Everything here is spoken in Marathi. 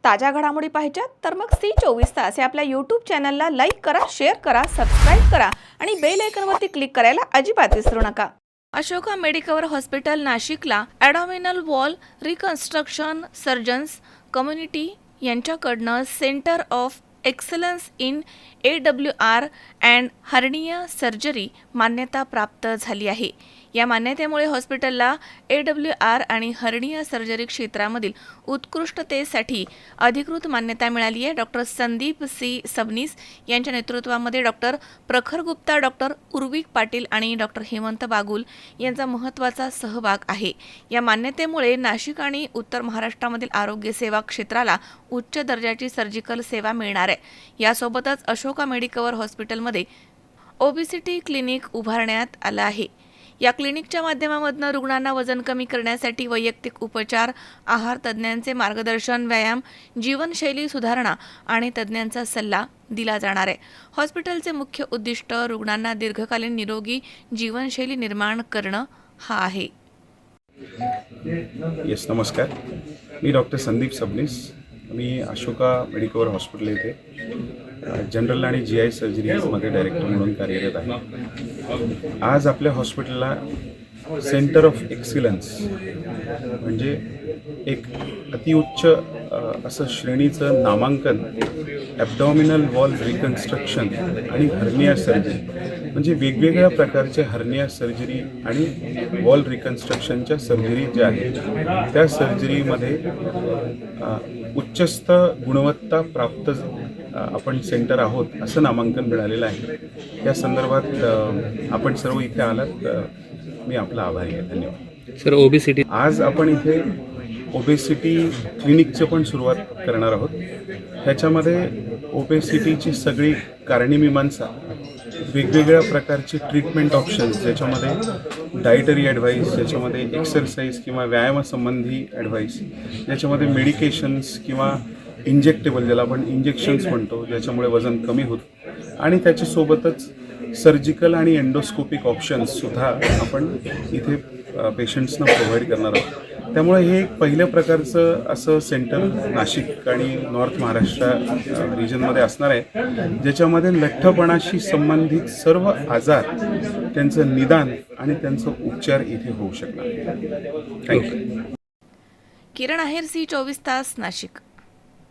ताज्या घडामोडी पाहिजेत तर मग C24 तास या आपल्या यूट्यूब चॅनलला लाईक करा, शेअर करा, सबस्क्राईब करा आणि बेल आयकॉनवरती क्लिक करायला अजिबात विसरू नका. अशोका मेडिकवर हॉस्पिटल नाशिकला abdominal wall reconstruction surgeons community यांच्याकडनं centre of excellence in AWR and hernia surgery मान्यता प्राप्त झाली आहे. या मान्यतेमुळे हॉस्पिटलला AWR आणि हर्निया सर्जरी क्षेत्रामधील उत्कृष्टतेसाठी अधिकृत मान्यता मिळाली आहे. Doctor Sandeep C. सबनीस यांच्या नेतृत्वामध्ये डॉक्टर प्रखर गुप्ता, डॉक्टर उर्विक पाटील आणि डॉक्टर हेमंत बागुल यांचा महत्त्वाचा सहभाग आहे. या मान्यतेमुळे नाशिक आणि उत्तर महाराष्ट्रामधील आरोग्य सेवा क्षेत्राला उच्च दर्जाची सर्जिकल सेवा मिळणार आहे. यासोबतच अशोका मेडिकवर हॉस्पिटलमध्ये ओबेसिटी क्लिनिक उभारण्यात आलं आहे. या क्लिनिकच्या माध्यमातून रुग्णांना वजन कमी करण्यासाठी वैयक्तिक उपचार, आहार तज्ज्ञांचे मार्गदर्शन, व्यायाम, जीवनशैली सुधारणा आणि तज्ज्ञांचा सल्ला दिला जाणार आहे. हॉस्पिटलचे मुख्य उद्दिष्ट रुग्णांना दीर्घकालीन निरोगी जीवनशैली निर्माण करणं हा आहे. नमस्कार. मी डॉक्टर संदीप सबनीस. मी अशोका मेडिकवर हॉस्पिटल येथे जनरल आणि GI सर्जरीमध्ये डायरेक्टर म्हणून कार्यरत आहे. आज आपल्या हॉस्पिटलला सेंटर ऑफ एक्सिलन्स म्हणजे एक अतिउच्च असं श्रेणीचं नामांकन ॲब्डॉमिनल वॉल रिकन्स्ट्रक्शन आणि हर्निया सर्जरी म्हणजे वेगवेगळ्या प्रकारच्या हर्निया सर्जरी आणि वॉल रिकन्स्ट्रक्शनच्या सर्जरी ज्या आहेत त्या सर्जरीमध्ये उच्चस्त गुणवत्ता प्राप्त आपण सेंटर आहोत असं नामांकन मिळालेलं आहे. या संदर्भात आपण सर्व इथे आलात, मी आपला आभारी आहे. धन्यवाद. सर, ओबेसिटी आज आपण इथे ओबेसिटी क्लिनिकचं पण सुरुवात करणार आहोत. ह्याच्यामध्ये ओबेसिटीची सगळी कारणीमीमांसा, वेगवेगळ्या प्रकारचे ट्रीटमेंट ऑप्शन्स, ज्याच्यामध्ये डायटरी ॲडवाईस, ज्याच्यामध्ये एक्सरसाइज किंवा व्यायामासंबंधी ॲडवाईस, ज्याच्यामध्ये मेडिकेशन्स किंवा इंजेक्टेबल ज्याला आपण इंजेक्शन्स म्हणतो ज्याच्यामुळे वजन कमी होतं, आणि त्याच्यासोबतच सर्जिकल आणि एंडोस्कोपिक ऑप्शन्ससुद्धा आपण इथे पेशंट्सना प्रोव्हाइड करणार आहोत. त्यामुळे हे एक पहिल्या प्रकारचं असं सेंटर नाशिक आणि नॉर्थ महाराष्ट्र रिजनमध्ये असणार आहे, ज्याच्यामध्ये लठ्ठपणाशी संबंधित सर्व आजार, त्यांचं निदान आणि त्यांचा उपचार इथे होऊ शकणार. थँक्यू. किरण आहेर, C24 तास, नाशिक.